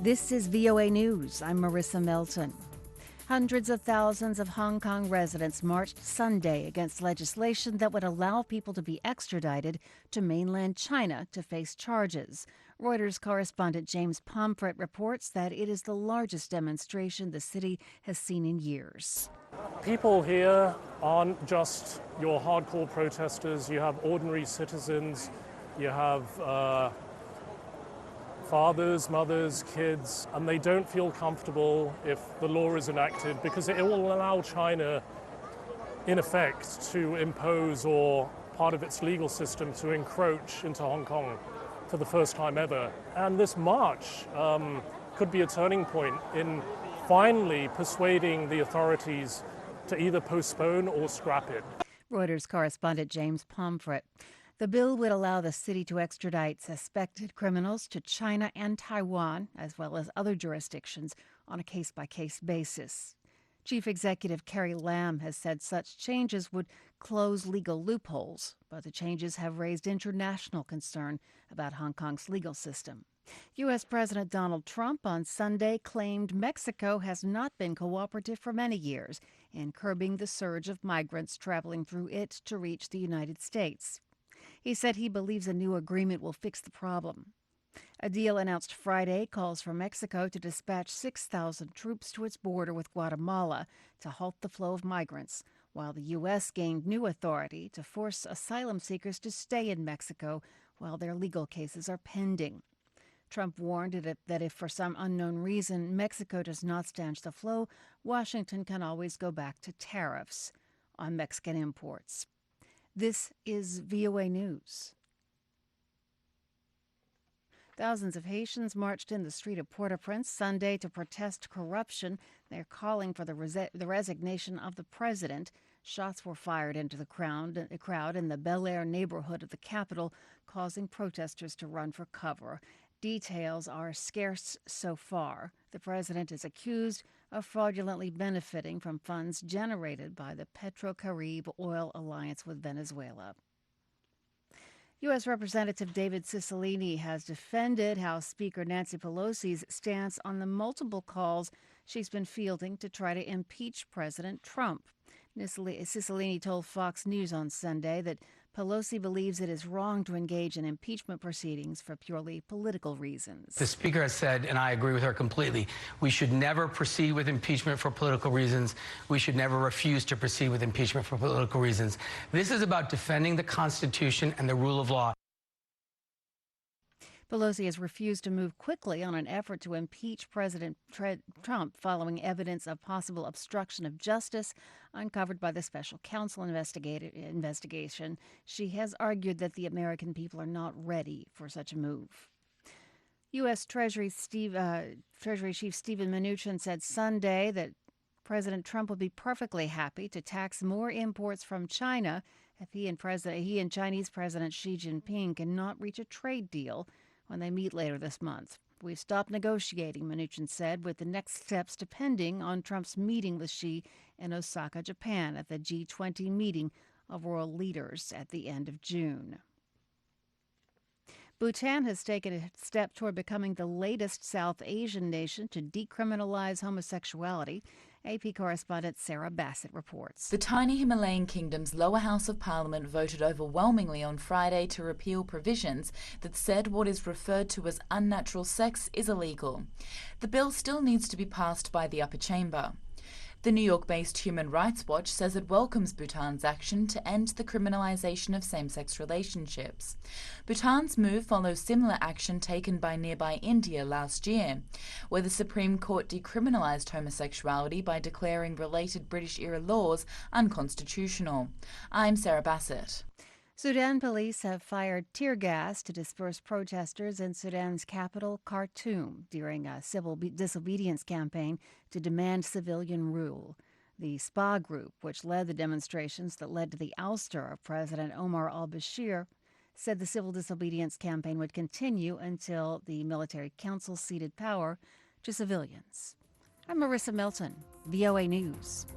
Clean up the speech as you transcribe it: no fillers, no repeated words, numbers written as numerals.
This is VOA News. I'm Marissa Melton. Hundreds of thousands of Hong Kong residents marched Sunday against legislation that would allow people to be extradited to mainland China to face charges. Reuters correspondent James Pomfret reports that it is the largest demonstration the city has seen in years. People here aren't just your hardcore protesters. You have ordinary citizens. You have fathers, mothers, kids, and they don't feel comfortable if the law is enacted because it will allow China, in effect, to impose or part of its legal system to encroach into Hong Kong for the first time ever. And this march could be a turning point in finally persuading the authorities to either postpone or scrap it. Reuters correspondent James Pomfret. The bill would allow the city to extradite suspected criminals to China and Taiwan, as well as other jurisdictions, on a case-by-case basis. Chief Executive Carrie Lam has said such changes would close legal loopholes, but the changes have raised international concern about Hong Kong's legal system. U.S. President Donald Trump on Sunday claimed Mexico has not been cooperative for many years in curbing the surge of migrants traveling through it to reach the United States. He said he believes a new agreement will fix the problem. A deal announced Friday calls for Mexico to dispatch 6,000 troops to its border with Guatemala to halt the flow of migrants, while the U.S. gained new authority to force asylum seekers to stay in Mexico while their legal cases are pending. Trump warned that if for some unknown reason Mexico does not stanch the flow, Washington can always go back to tariffs on Mexican imports. This is VOA News. Thousands of Haitians marched in the street of Port-au-Prince Sunday to protest corruption. They're calling for the resignation of the president. Shots were fired into the crowd in the Bel Air neighborhood of the capital, causing protesters to run for cover. Details are scarce so far. The president is accused of fraudulently benefiting from funds generated by the PetroCaribe oil alliance with Venezuela. U.S. Representative David Cicilline has defended House Speaker Nancy Pelosi's stance on the multiple calls she's been fielding to try to impeach President Trump. Cicilline told Fox News on Sunday that Pelosi believes it is wrong to engage in impeachment proceedings for purely political reasons. The Speaker has said, and I agree with her completely, we should never proceed with impeachment for political reasons. We should never refuse to proceed with impeachment for political reasons. This is about defending the Constitution and the rule of law. Pelosi has refused to move quickly on an effort to impeach President Trump following evidence of possible obstruction of justice uncovered by the special counsel investigation. She has argued that the American people are not ready for such a move. U.S. Treasury Chief Steven Mnuchin said Sunday that President Trump would be perfectly happy to tax more imports from China if he and Chinese President Xi Jinping cannot reach a trade deal when they meet later this month. We've stopped negotiating, Mnuchin said, with the next steps depending on Trump's meeting with Xi in Osaka, Japan, at the G20 meeting of world leaders at the end of June. Bhutan has taken a step toward becoming the latest South Asian nation to decriminalize homosexuality. AP correspondent Sarah Bassett reports. The tiny Himalayan kingdom's lower house of parliament voted overwhelmingly on Friday to repeal provisions that said what is referred to as unnatural sex is illegal. The bill still needs to be passed by the upper chamber. The New York-based Human Rights Watch says it welcomes Bhutan's action to end the criminalization of same-sex relationships. Bhutan's move follows similar action taken by nearby India last year, where the Supreme Court decriminalized homosexuality by declaring related British-era laws unconstitutional. I'm Sarah Bassett. Sudan police have fired tear gas to disperse protesters in Sudan's capital, Khartoum, during a civil disobedience campaign to demand civilian rule. The SPA group, which led the demonstrations that led to the ouster of President Omar al-Bashir, said the civil disobedience campaign would continue until the military council ceded power to civilians. I'm Marissa Melton, VOA News.